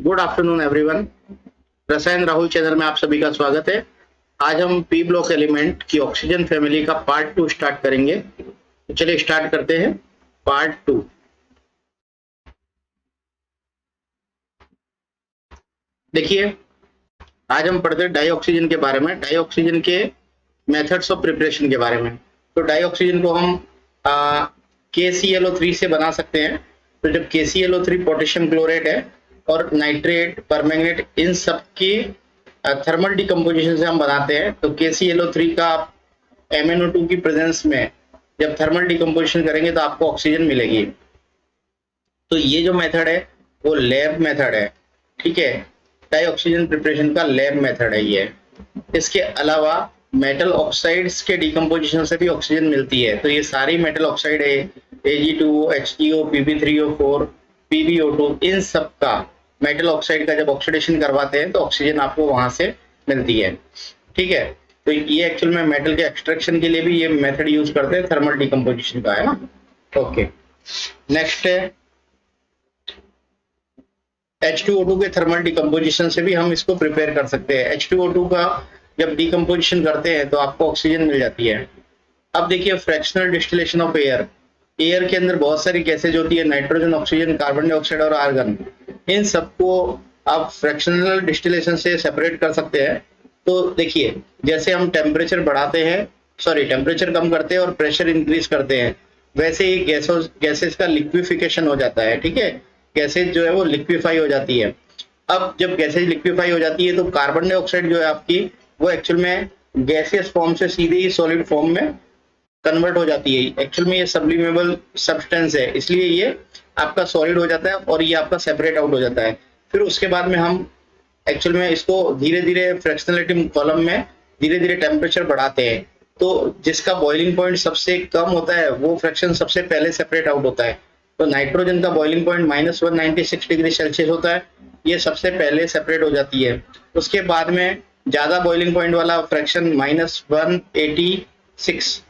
Good afternoon everyone. रसायन Rahul channel में आप सभी का स्वागत है। आज हम पी ब्लॉक एलिमेंट की ऑक्सीजन फैमिली का पार्ट 2 स्टार्ट करेंगे। तो चलिए स्टार्ट करते हैं पार्ट 2। देखिए, आज हम पढ़ते हैं डाई ऑक्सीजन के बारे में, डाई ऑक्सीजन के मेथड्स ऑफ प्रिपरेशन के बारे में। तो डाई ऑक्सीजन को हम KClO3 से बना सकते हैं। तो जब KClO3 पोटेशियम क्लोराइड है और नाइट्रेट, परमैंगनेट, इन सब की थर्मल डिकम्पोजिशन से हम बनाते हैं। तो KClO3 का MnO2 की प्रेजेंस में जब थर्मल डिकम्पोजिशन करेंगे तो आपको ऑक्सीजन मिलेगी। तो ये जो मेथड है वो लैब मेथड है, ठीक है। डाई ऑक्सीजन प्रिपरेशन का लैब मेथड है ये। इसके अलावा मेटल ऑक्साइड्स के डिकम्पोजिशन से भी ऑक्सीजन मिलती है। तो ये सारी मेटल ऑक्साइड है, Ag2O, HTO, Pb3O4, PbO2, इन सब का मेटल ऑक्साइड का जब ऑक्सीडेशन करवाते हैं तो ऑक्सीजन आपको वहां से मिलती है, ठीक है। तो ये एक्चुअल में मेटल के एक्सट्रैक्शन के लिए भी ये मेथड यूज करते हैं, थर्मल डिकम्पोजिशन का, है ना। ओके, नेक्स्ट है H2O2 के थर्मल डिकम्पोजिशन से भी हम इसको प्रिपेयर कर सकते हैं। H2O2 का जब डिकम्पोजिशन करते हैं तो आपको ऑक्सीजन मिल जाती है। अब देखिए fractional distillation of air. Air के अंदर बहुत सारी गैसेज होती है, नाइट्रोजन, ऑक्सीजन, कार्बन डाइऑक्साइड और आर्गन। इन सबको आप फ्रैक्शनल डिस्टिलेशन से सेपरेट कर सकते हैं। तो देखिए, जैसे हम टेम्परेचर बढ़ाते हैं, टेम्परेचर कम करते हैं और प्रेशर इंक्रीज करते हैं, वैसे ही गैसेस का लिक्विफिकेशन हो जाता है, ठीक है। गैसेज जो है वो लिक्विफाई हो जाती है। अब जब गैसेज लिक्विफाई हो जाती है तो कार्बन डाइऑक्साइड जो है आपकी, वो एक्चुअल में गैसियस फॉर्म से सीधे ही सॉलिड फॉर्म में कन्वर्ट हो जाती है। एक्चुअल में ये सब्लिमेबल सब्सटेंस है, इसलिए ये आपका सॉलिड हो जाता है और ये आपका सेपरेट आउट हो जाता है। फिर उसके बाद में हम एक्चुअल में इसको धीरे धीरे फ्रैक्शनलिटी कॉलम में धीरे धीरे टेम्परेचर बढ़ाते हैं। तो जिसका बॉइलिंग पॉइंट सबसे कम होता है वो फ्रैक्शन सबसे पहले सेपरेट आउट होता है। तो नाइट्रोजन का बॉइलिंग पॉइंट -196 डिग्री सेल्सियस होता है, ये सबसे पहले सेपरेट हो जाती है। उसके बाद में ज्यादा बॉइलिंग पॉइंट वाला फ्रैक्शन -186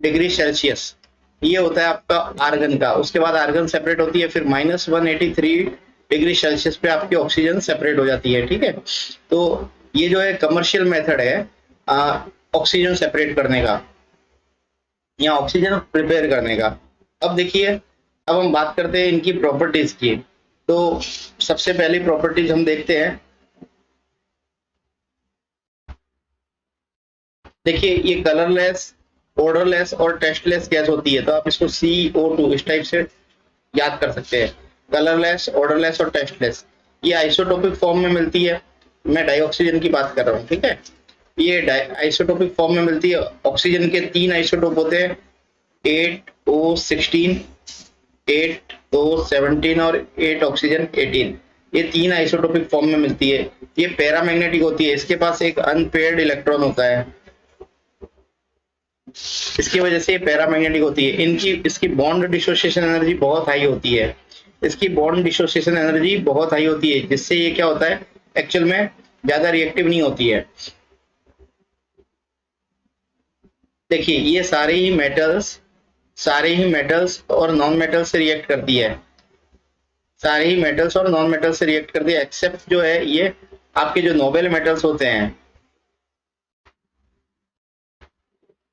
डिग्री सेल्सियस, ये होता है आपका आर्गन का। उसके बाद आर्गन सेपरेट होती है, फिर -183 डिग्री सेल्सियस पे आपकी ऑक्सीजन सेपरेट हो जाती है, ठीक है। तो ये जो है कमर्शियल मेथड है ऑक्सीजन सेपरेट करने का या ऑक्सीजन प्रिपेयर करने का। अब देखिए, अब हम बात करते हैं इनकी प्रॉपर्टीज की। तो सबसे पहली प्रॉपर्टीज हम देखते हैं। देखिए, ये कलरलेस, ओडरलेस और टेस्टलेस गैस होती है। तो आप इसको CO2 इस टाइप से याद कर सकते हैं, कलरलेस, ओडरलेस और टेस्टलेस। ये आइसोटोपिक फॉर्म में मिलती है। मैं डाइऑक्सीजन की बात कर रहा हूँ, ठीक है। ये आइसोटोपिक फॉर्म में मिलती है। ऑक्सीजन के 3 आइसोटोप होते हैं, 8O16, 8O17 और 8 ऑक्सीजन 18। ये 3 आइसोटोपिक फॉर्म में मिलती है। ये पैरामैग्नेटिक होती है, इसके पास एक अनपेयर्ड इलेक्ट्रॉन होता है, इसकी वजह से ये पैरामैग्नेटिक होती है। इसकी बॉन्ड डिसोसिएशन एनर्जी बहुत हाई होती है। इसकी बॉन्ड डिसोसिएशन एनर्जी बहुत हाई होती है, जिससे ये क्या होता है, एक्चुअल में ज्यादा रिएक्टिव नहीं होती है। देखिए, ये सारे ही मेटल्स और नॉन मेटल्स से रिएक्ट करती है, सारे ही मेटल्स और नॉन मेटल्स से रिएक्ट करती है, एक्सेप्ट जो है ये आपके जो नोबेल मेटल्स होते हैं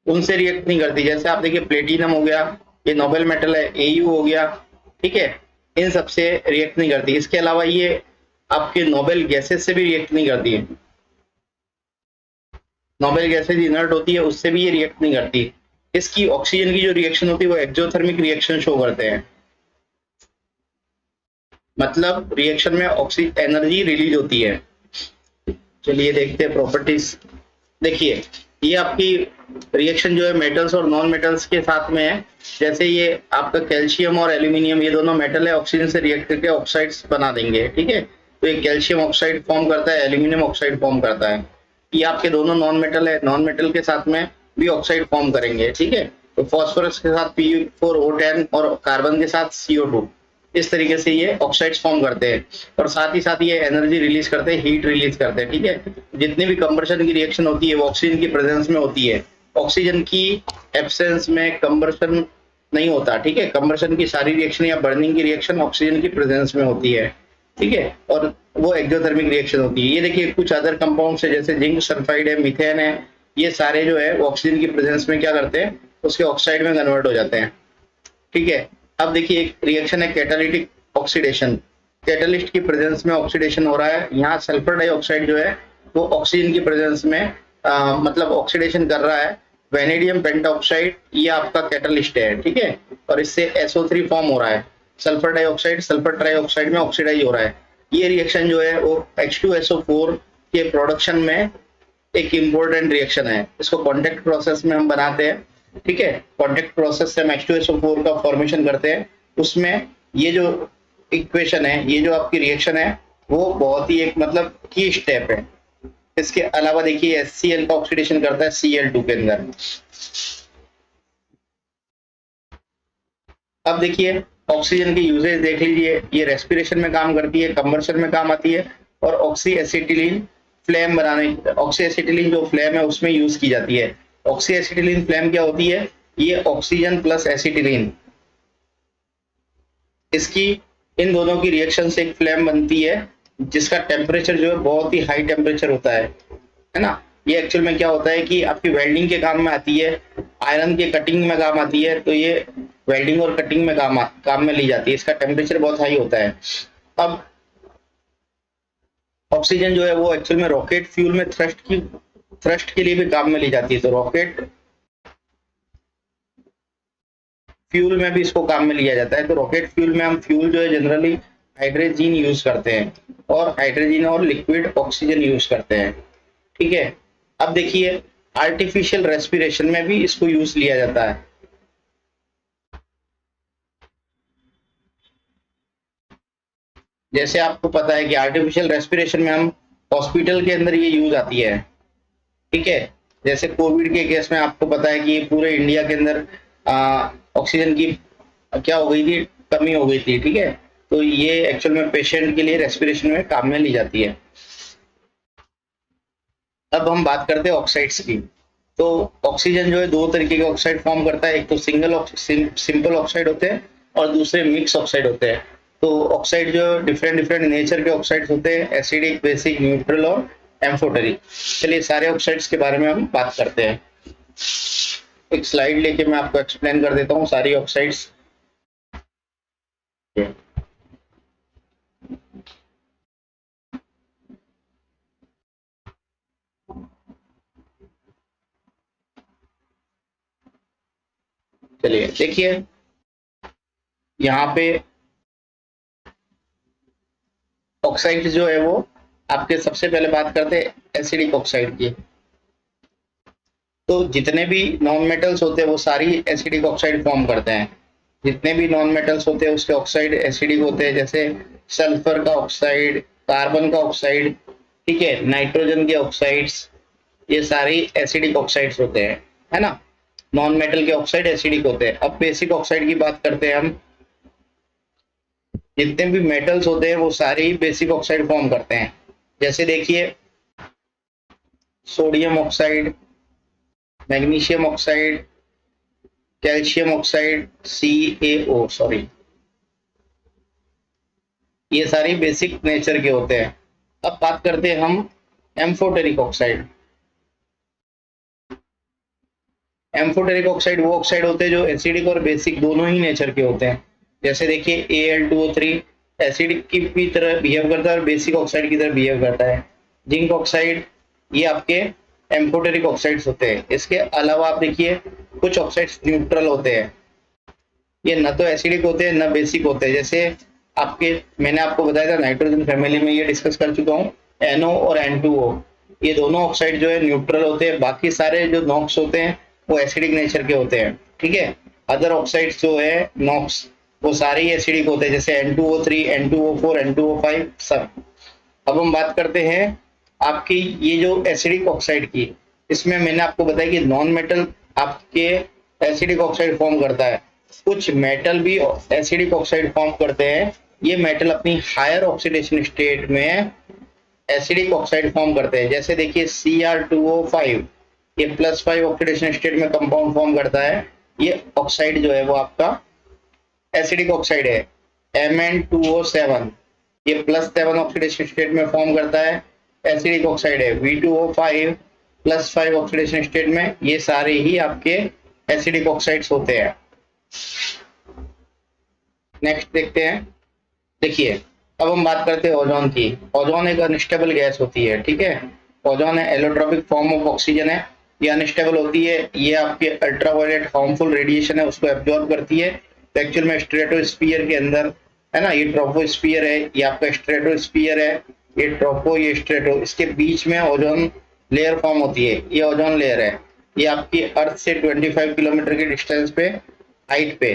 उनसे रिएक्ट नहीं करती। जैसे आप देखिए, प्लेटिनम हो गया, ये नोबेल मेटल है, Au हो गया, ठीक है, इन सब से रिएक्ट नहीं करती। इसके अलावा ये आपके नोबेल गैसेस से भी रिएक्ट नहीं करती है। नोबेल गैसेस इनर्ट होती है, उससे भी ये रिएक्ट नहीं करती। इसकी ऑक्सीजन की जो रिएक्शन होती है वो एक्सोथर्मिक रिएक्शन शो करते हैं, मतलब रिएक्शन में ऑक्सीजन एनर्जी रिलीज होती है। चलिए देखते हैं प्रॉपर्टीज। देखिए, ये आपकी रिएक्शन जो है मेटल्स और नॉन मेटल्स के साथ में है। जैसे ये आपका कैल्शियम और एल्यूमिनियम, ये दोनों मेटल है, ऑक्सीजन से रिएक्ट करके ऑक्साइड्स बना देंगे, ठीक है। तो ये कैल्शियम ऑक्साइड फॉर्म करता है, एल्यूमिनियम ऑक्साइड फॉर्म करता है। ये आपके दोनों नॉन मेटल है, नॉन मेटल के साथ में भी ऑक्साइड फॉर्म करेंगे, ठीक है। तो फॉस्फोरस के साथ P4O10 और कार्बन के साथ CO2, इस तरीके से ये ऑक्साइड्स फॉर्म करते हैं। और साथ ही साथ ये एनर्जी रिलीज करते हैं, हीट रिलीज करते हैं, ठीक है। जितनी भी कंबशन की रिएक्शन होती है वो ऑक्सीजन की प्रेजेंस में होती है, ऑक्सीजन की एब्सेंस में कंबशन नहीं होता, ठीक है। कंबशन की सारी रिएक्शन या बर्निंग की रिएक्शन ऑक्सीजन की प्रेजेंस में होती है। ठीक है, और वो एक्सोथर्मिक रिएक्शन होती है। ये देखिए कुछ अदर कंपाउंड्स है जैसे जिंक सल्फाइड है, मीथेन है, ये सारे जो है ऑक्सीजन की प्रेजेंस में क्या करते हैं, उसके ऑक्साइड में कन्वर्ट हो जाते हैं। ठीक है, अब देखिए एक रिएक्शन है कैटालिटिक ऑक्सीडेशन। कैटलिस्ट की प्रेजेंस में ऑक्सीडेशन हो रहा है, यहाँ सल्फर डाइऑक्साइड जो है वो ऑक्सीजन की प्रेजेंस में मतलब ऑक्सीडेशन कर रहा है। वेनेडियम पेंटाऑक्साइड ये आपका कैटलिस्ट है, ठीक है, और इससे SO3 फॉर्म हो रहा है। सल्फर डाइऑक्साइड सल्फर ट्राइऑक्साइड में ऑक्सीडाइज हो रहा है। ये रिएक्शन जो है वो H2SO4 के प्रोडक्शन में एक इम्पोर्टेंट रिएक्शन है। इसको कॉन्टेक्ट प्रोसेस में हम बनाते हैं, ठीक है, कॉन्टेक्ट प्रोसेस से हम H2SO4 का फॉर्मेशन करते हैं। उसमें ये जो इक्वेशन है, ये जो आपकी रिएक्शन है, वो बहुत ही एक मतलब की स्टेप है। इसके अलावा देखिए HCl का ऑक्सीडेशन करता है Cl2 के अंदर। अब देखिए ऑक्सीजन की यूजेज देख लीजिए, ये रेस्पिरेशन में काम करती है, कंबर्शन में काम आती है, और ऑक्सी एसिटिलीन फ्लेम बनाने, ऑक्सी एसिटिलीन जो फ्लेम है उसमें यूज की जाती है। ऑक्सी एसिटिलीन फ्लेम क्या होती है, ये ऑक्सीजन प्लस एसिटिलीन, इसकी इन दोनों की रिएक्शन से एक फ्लेम बनती है जिसका टेम्परेचर जो है बहुत ही हाई टेम्परेचर होता है ना। ये एक्चुअल में क्या होता है कि आपकी वेल्डिंग के काम में आती है, आयरन के कटिंग में काम आती है, तो ये वेल्डिंग और कटिंग में काम में ली जाती है। इसका टेम्परेचर बहुत हाई होता है। अब ऑक्सीजन जो है वो एक्चुअल में रॉकेट फ्यूल में थ्रस्ट के लिए भी काम में ली जाती है, तो रॉकेट फ्यूल में भी इसको काम में लिया जाता है। तो रॉकेट फ्यूल में हम फ्यूल जो है जनरली हाइड्रोजन यूज करते हैं, और हाइड्रोजन और लिक्विड ऑक्सीजन यूज करते हैं, ठीक है। अब देखिए आर्टिफिशियल रेस्पिरेशन में भी इसको यूज लिया जाता है। जैसे आपको पता है कि आर्टिफिशियल रेस्पिरेशन में हम हॉस्पिटल के अंदर ये यूज आती है, ठीक है। जैसे कोविड के केस में आपको पता है कि पूरे इंडिया के अंदर ऑक्सीजन की क्या हो गई थी, कमी हो गई थी, ठीक है। तो ये एक्चुअल में पेशेंट के लिए रेस्पिरेशन में काम में ली जाती है। अब हम बात करते हैं ऑक्साइड्स की। तो ऑक्सीजन जो है दो तरीके के ऑक्साइड फॉर्म करता है, एक तो सिंपल ऑक्साइड होते हैं और दूसरे मिक्स ऑक्साइड होते हैं। तो ऑक्साइड जो डिफरेंट नेचर के ऑक्साइड्स होते हैं, एसिडिक, बेसिक, न्यूट्रल और एम्फोटेरिक। चलिए सारे ऑक्साइड्स के बारे में हम बात करते हैं। एक स्लाइड लेके मैं आपको एक्सप्लेन कर देता हूँ सारी ऑक्साइड्स। चलिए देखिए यहाँ पे ऑक्साइड जो है वो आपके सबसे पहले बात करते हैं एसिडिक ऑक्साइड की। तो जितने भी नॉन मेटल्स होते हैं वो सारी एसिडिक ऑक्साइड फॉर्म करते हैं। जितने भी नॉन मेटल्स होते हैं उसके ऑक्साइड एसिडिक होते हैं, जैसे सल्फर का ऑक्साइड, कार्बन का ऑक्साइड, ठीक है, नाइट्रोजन के ऑक्साइड्स, ये सारी एसिडिक ऑक्साइड्स होते हैं, है ना। नॉन मेटल के ऑक्साइड एसिडिक होते हैं। अब बेसिक ऑक्साइड की बात करते हैं हम। जितने भी मेटल्स होते हैं वो सारे ही बेसिक ऑक्साइड फॉर्म करते हैं। जैसे देखिए sodium oxide, magnesium oxide, calcium oxide, CaO, sorry, ये सारी बेसिक नेचर के होते हैं। अब बात करते हैं हम एम्फोटेरिक ऑक्साइड। एम्फोटेरिक ऑक्साइड वो ऑक्साइड होते हैं जो एसिडिक और बेसिक दोनों ही नेचर के होते हैं। जैसे देखिए Al2O3 एसिडिक की भी तरह बिहेव करता है और बेसिक ऑक्साइड की तरह बिहेव करता है। जिंक ऑक्साइड ये आपके एम्फोटेरिक ऑक्साइड्स होते हैं। इसके अलावा आप देखिए कुछ ऑक्साइड्स न्यूट्रल होते हैं, ये न तो एसिडिक होते हैं न बेसिक होते हैं। जैसे आपके मैंने आपको बताया था नाइट्रोजन फैमिली में ये डिस्कस कर चुका हूँ, NO और N2O, ये दोनों ऑक्साइड जो है न्यूट्रल होते हैं। बाकी सारे जो नॉक्स होते हैं वो एसिडिक नेचर के होते हैं, ठीक है। अदर ऑक्साइड्स जो है नॉक्स वो सारे ही एसिडिक होते हैं, जैसे N2O3, N2O4, N2O5 सब। अब हम बात करते हैं आपकी ये जो एसिडिक ऑक्साइड की, इसमें मैंने आपको बताया कि नॉन मेटल आपके एसिडिक ऑक्साइड फॉर्म करता है, कुछ मेटल भी एसिडिक ऑक्साइड फॉर्म करते हैं। ये मेटल अपनी हायर ऑक्सीडेशन स्टेट में एसिडिक ऑक्साइड फॉर्म करते हैं। जैसे देखिए Cr2O5 ये +5 ऑक्सीडेशन स्टेट में कंपाउंड फॉर्म करता है। ये ऑक्साइड जो है वो आपका एसिडिक ऑक्साइड है। Mn2O7 ये +7 ऑक्सीडेशन स्टेट में फॉर्म करता है। एसिडिक ऑक्साइड है V2O5 +5 ऑक्सीडेशन स्टेट में, ये सारे ही आपके एसिडिक ऑक्साइड्स होते हैं। नेक्स्ट देखते हैं। देखिए अब हम बात करते हैं ओजोन की। ओजोन एक अनस्टेबल गैस होती है, ठीक है। ओजोन है एलोट्रोपिक फॉर्म ऑफ ऑक्सीजन है, ये अनस्टेबल होती है, ये आपके अल्ट्रावायलेट हार्मफुल रेडिएशन है उसको एब्जॉर्ब करती है। तो एक्चुअल में स्ट्रेटोस्फीयर के अंदर है ना, ये ट्रोपोस्फीयर है, ये आपका स्ट्रेटोस्फीयर है, ये ट्रोपो ये स्ट्रेटो, इसके बीच में ओजोन लेयर फॉर्म होती है, ये ओजोन लेयर है। ये आपकी अर्थ से 25 किलोमीटर के डिस्टेंस पे हाइट पे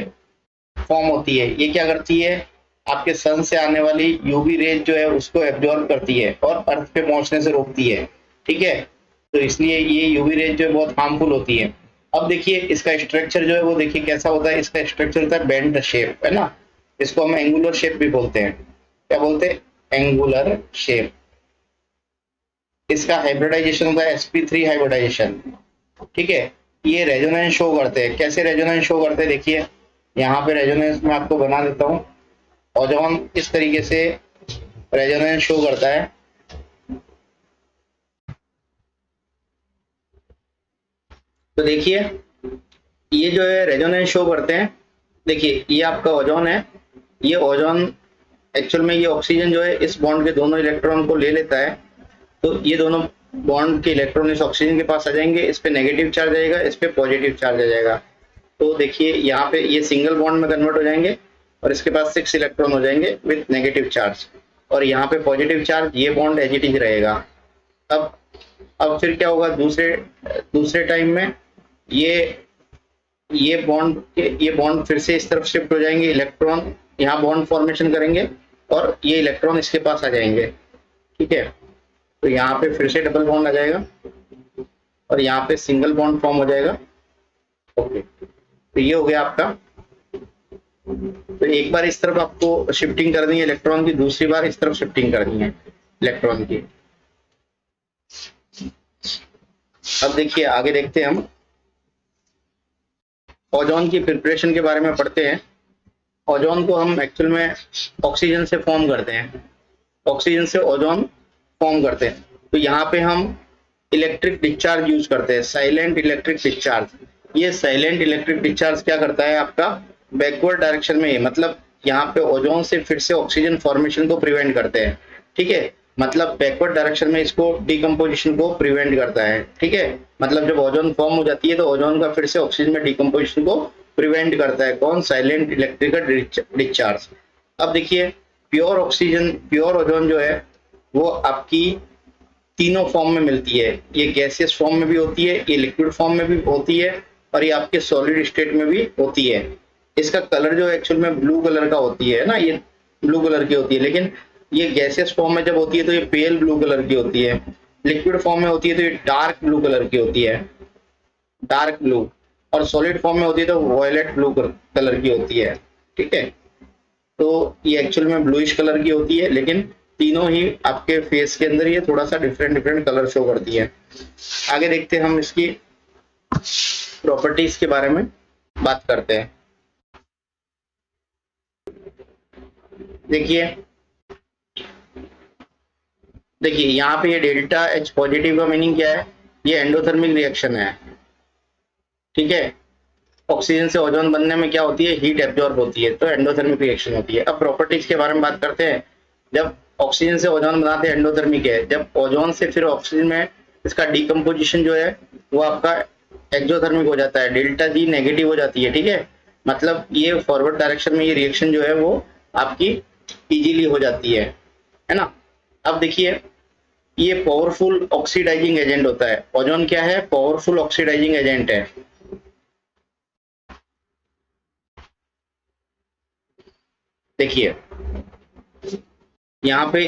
फॉर्म होती है। ये क्या करती है, आपके सन से आने वाली यूवी रेज जो है उसको एब्जॉर्ब करती है और अर्थ पे पहुंचने से रोकती है, ठीक है। तो इसलिए ये यूवी रेज जो है बहुत हार्मफुल होती है। अब देखिए इसका स्ट्रक्चर जो है वो देखिए कैसा होता है, इसका स्ट्रक्चर होता है बेंट शेप, है ना। इसको हम एंगुलर शेप भी बोलते हैं। क्या बोलते हैं, एंगुलर शेप। इसका हाइब्रिडाइजेशन होता है sp3 हाइब्रिडाइजेशन, ठीक है। ये रेजोनेंस शो करते हैं। कैसे रेजोनेंस शो करते हैं, देखिए यहाँ पे रेजोनेंस मैं आपको बना देता हूँ। ओजोन इस तरीके से रेजोनेंस शो करता है। तो देखिए ये जो है रेजोनेंस शो करते हैं। देखिए ये आपका ओजोन है, ये ओजोन एक्चुअल में ये ऑक्सीजन जो है इस बॉन्ड के दोनों इलेक्ट्रॉन को ले लेता है। तो ये दोनों बॉन्ड के इलेक्ट्रॉन इस ऑक्सीजन के पास आ जाएंगे, इस पे नेगेटिव चार्ज आएगा, इस पे पॉजिटिव चार्ज आ जाएगा। तो देखिए यहाँ पे ये सिंगल बॉन्ड में कन्वर्ट हो जाएंगे और इसके पास 6 इलेक्ट्रॉन हो जाएंगे विद नेगेटिव चार्ज, और यहाँ पे पॉजिटिव चार्ज, ये बॉन्ड एज इट इज रहेगा। अब फिर क्या होगा, दूसरे टाइम में ये बॉन्ड फिर से इस तरफ शिफ्ट हो जाएंगे, इलेक्ट्रॉन यहाँ बॉन्ड फॉर्मेशन करेंगे और ये इलेक्ट्रॉन इसके पास आ जाएंगे, ठीक है। तो यहाँ पे फिर से डबल बॉन्ड आ जाएगा और यहाँ पे सिंगल बॉन्ड फॉर्म हो जाएगा, ओके। तो ये हो गया आपका। तो एक बार इस तरफ आपको शिफ्टिंग करनी है इलेक्ट्रॉन की, दूसरी बार इस तरफ शिफ्टिंग करनी है इलेक्ट्रॉन की। अब देखिए आगे देखते हैं हम ओजोन की प्रिपरेशन के बारे में पढ़ते हैं। ओजोन को हम एक्चुअल में ऑक्सीजन से फॉर्म करते हैं, ऑक्सीजन से ओजोन फॉर्म करते हैं। तो यहाँ पे हम इलेक्ट्रिक डिस्चार्ज यूज करते हैं, साइलेंट इलेक्ट्रिक डिस्चार्ज। ये साइलेंट इलेक्ट्रिक डिस्चार्ज क्या करता है, आपका बैकवर्ड डायरेक्शन में, मतलब यहाँ पे ओजोन से फिर से ऑक्सीजन फॉर्मेशन को प्रिवेंट करते हैं, ठीक है। मतलब बैकवर्ड डायरेक्शन में इसको डिकम्पोजिशन को प्रिवेंट करता है, ठीक है। मतलब जब ओजोन फॉर्म हो जाती है तो ओजोन का फिर से ऑक्सीजन में डिकम्पोजिशन को प्रिवेंट करता है। कौन, साइलेंट इलेक्ट्रिकल डिस्चार्ज। अब देखिए प्योर ऑक्सीजन, प्योर ओजोन जो है वो आपकी तीनों फॉर्म में मिलती है। ये गैसियस फॉर्म में भी होती है, ये लिक्विड फॉर्म में भी होती है और ये आपके सॉलिड स्टेट में भी होती है। इसका कलर जो एक्चुअल में ब्लू कलर का होती है ना, ये ब्लू कलर की होती है, लेकिन ये गैसियस फॉर्म में जब होती है तो ये पेल ब्लू कलर की होती है। लिक्विड फॉर्म में होती है तो ये डार्क ब्लू कलर की होती है, डार्क ब्लू। और सॉलिड फॉर्म में होती है तो वॉयलेट ब्लू कलर की होती है, ठीक है। तो ये एक्चुअल में ब्लूइश कलर की होती है, लेकिन तीनों ही आपके फेस के अंदर ये थोड़ा सा डिफरेंट कलर शो करती है। आगे देखते हैं हम इसकी प्रॉपर्टीज के बारे में बात करते हैं। देखिए यहाँ पे ये डेल्टा H पॉजिटिव का मीनिंग क्या है, ये एंडोथर्मिक रिएक्शन है, ठीक है। ऑक्सीजन से ओजोन बनने में क्या होती है, हीट एब्जॉर्ब होती है, तो एंडोथर्मिक रिएक्शन होती है। अब प्रॉपर्टीज के बारे में बात करते हैं। जब ऑक्सीजन से ओजोन बनाते हैं एंडोथर्मिक है, जब ओजोन से फिर ऑक्सीजन में इसका डिकम्पोजिशन जो है वो आपका एक्सोथर्मिक हो जाता है, डेल्टा जी नेगेटिव हो जाती है, ठीक है। मतलब ये फॉरवर्ड डायरेक्शन में ये रिएक्शन जो है वो आपकी इजीली हो जाती है ना। अब देखिए ये पावरफुल ऑक्सीडाइजिंग एजेंट होता है। ओजोन क्या है, पावरफुल ऑक्सीडाइजिंग एजेंट है। देखिए यहाँ पे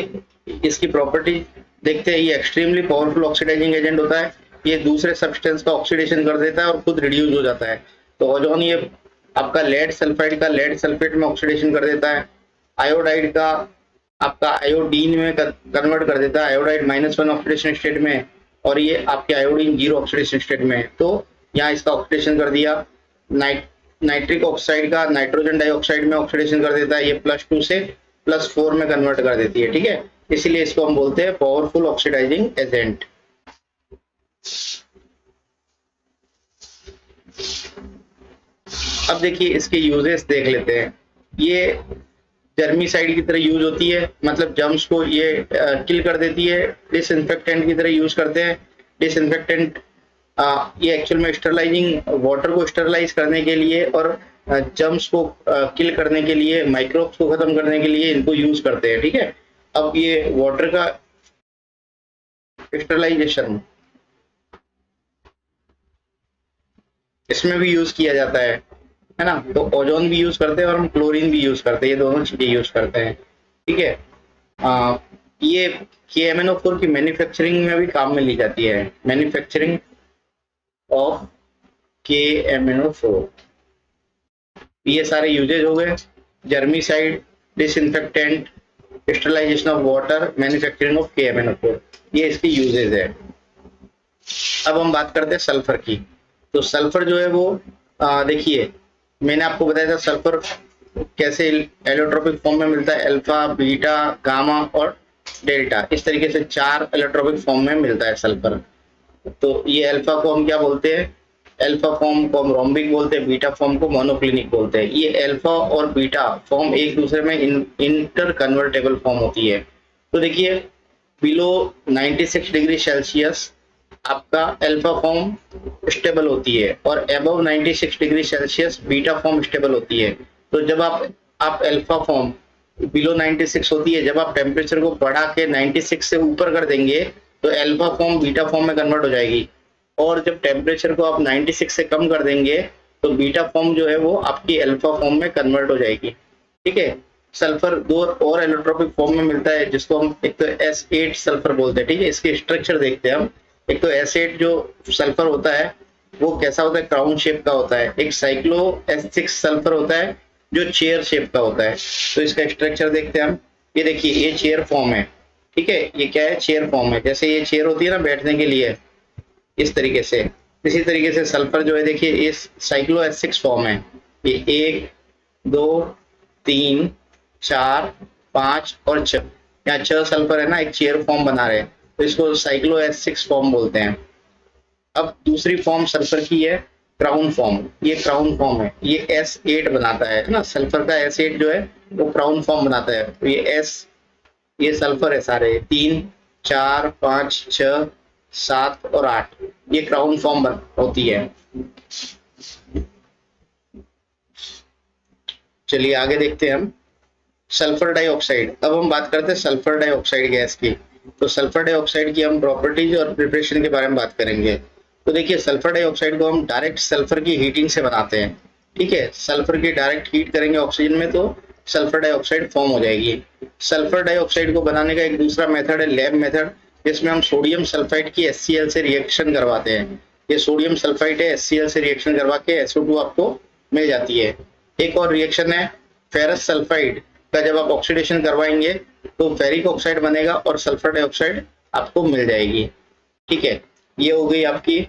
इसकी प्रॉपर्टी देखते हैं, ये एक्सट्रीमली पावरफुल ऑक्सीडाइजिंग एजेंट होता है। ये दूसरे सब्सटेंस का ऑक्सीडेशन कर देता है और खुद रिड्यूस हो जाता है। तो ओजोन ये आपका लेड सल्फाइड का लेड सल्फेट में ऑक्सीडेशन कर देता है, आयोडाइड का आपका आयोडीन में कन्वर्ट कर देता है, आयोडाइड -1 ऑक्सीडेशन स्टेट में, और ये आपके आयोडीन 0 ऑक्सीडेशन स्टेट में। तो यहाँ इसका ऑक्सीडेशन कर दिया। नाइट्रिक ऑक्साइड का नाइट्रोजन डाइऑक्साइड में ऑक्सीडेशन कर देता है, ये +2 से +4 में कन्वर्ट कर देती है, ठीक है। इसीलिए इसको हम बोलते हैं पावरफुल ऑक्सीडाइजिंग एजेंट। अब देखिए इसके यूजेस देख लेते हैं। ये जर्मीसाइड की तरह यूज होती है, मतलब जर्म्स को ये किल कर देती है। डिसइंफेक्टेंट की तरह यूज करते हैं। डिसइंफेक्टेंट ये एक्चुअल में स्टरलाइजिंग, वाटर को स्टरलाइज करने के लिए और जर्म्स को किल करने के लिए, माइक्रोब्स को खत्म करने के लिए इनको यूज करते हैं, ठीक है। अब ये वाटर का स्टरलाइजेशन इसमें भी यूज किया जाता है ना। तो ओजोन भी यूज करते हैं और हम क्लोरीन भी यूज करते हैं, ये दोनों चीजें यूज करते हैं, ठीक है। ये KMnO4 की मैन्युफैक्चरिंग में भी काम में ली जाती है, मैन्युफैक्चरिंग ऑफ KMnO4। ये सारे यूजेज हो गए, germicide, disinfectant, sterilization of water, manufacturing of KMnO4, ये इसकी यूजेज है। अब हम बात करते हैं सल्फर की। तो सल्फर जो है वो देखिए मैंने आपको बताया था सल्फर कैसे एलोट्रोपिक फॉर्म में मिलता है, अल्फा, बीटा, गामा और डेल्टा, इस तरीके से 4 एलोट्रोपिक फॉर्म में मिलता है सल्फर। तो ये अल्फा को हम क्या बोलते हैं, अल्फा फॉर्म को हम रोम्बिक बोलते हैं, बीटा फॉर्म को मोनोक्लिनिक बोलते हैं। ये अल्फा और बीटा फॉर्म एक दूसरे में इंटर कन्वर्टेबल फॉर्म होती है। तो देखिए बिलो 96 डिग्री सेल्सियस आपका अल्फा फॉर्म स्टेबल होती है और above 96 degree Celsius beta form stable होती है। तो जब आप अल्फा फॉर्म बिलो 96 होती है, जब आप टेम्परेचर को बढ़ा के 96 से ऊपर कर देंगे तो अल्फा फॉर्म बीटा फॉर्म में कन्वर्ट हो जाएगी, और जब टेम्परेचर को आप 96 से कम कर देंगे तो बीटा फॉर्म जो है वो आपकी अल्फा फॉर्म में कन्वर्ट हो जाएगी, ठीक है। सल्फर 2 और एलोट्रोपिक फॉर्म में मिलता है, जिसको हम एक तो S8 सल्फर बोलते हैं, ठीक है। इसके स्ट्रक्चर देखते हैं हम। एक तो S8 जो सल्फर होता है वो कैसा होता है, क्राउन शेप का होता है। एक साइक्लो S6 सल्फर होता है जो चेयर शेप का होता है। तो इसका स्ट्रक्चर देखते हैं हम। ये देखिए ये चेयर फॉर्म है, ठीक है। ये क्या है, चेयर फॉर्म है। जैसे ये चेयर होती है ना बैठने के लिए, इस तरीके से, इसी तरीके से सल्फर जो है देखिए इस साइक्लो S6 फॉर्म है। ये 1 2 3 4 5 और 6, यहाँ 6 सल्फर है ना, एक चेयर फॉर्म बना रहे हैं, तो इसको साइक्लो S6 फॉर्म बोलते हैं। अब दूसरी फॉर्म सल्फर की है क्राउन फॉर्म। ये क्राउन फॉर्म है, ये S8 बनाता है ना, सल्फर का S8 जो है वो क्राउन फॉर्म बनाता है। तो ये सल्फर है सारे 3 4 5 6 7 और 8, ये क्राउन फॉर्म होती है। चलिए आगे देखते हैं हम सल्फर डाइऑक्साइड। अब हम बात करते हैं सल्फर डाइऑक्साइड गैस की। तो सल्फर डाइऑक्साइड की हम प्रॉपर्टीज और प्रिपरेशन के बारे में बात करेंगे। तो देखिए सल्फर डाइऑक्साइड को हम डायरेक्ट सल्फर की हीटिंग से बनाते हैं, ठीक है। सल्फर की डायरेक्ट हीट करेंगे ऑक्सीजन में तो सल्फर डाइऑक्साइड फॉर्म हो जाएगी। सल्फर डाइऑक्साइड को बनाने का एक दूसरा मेथड है लैब मेथड, जिसमें हम सोडियम सल्फाइड की HCl से रिएक्शन करवाते हैं। ये सोडियम सल्फाइड है, HCl से रिएक्शन करवा के SO2 आपको मिल जाती है। एक और रिएक्शन है फेरस सल्फाइड का, जब आप ऑक्सीडेशन करवाएंगे तो फेरिक ऑक्साइड बनेगा और सल्फर डाइऑक्साइड आपको मिल जाएगी, ठीक है। ये हो गई आपकी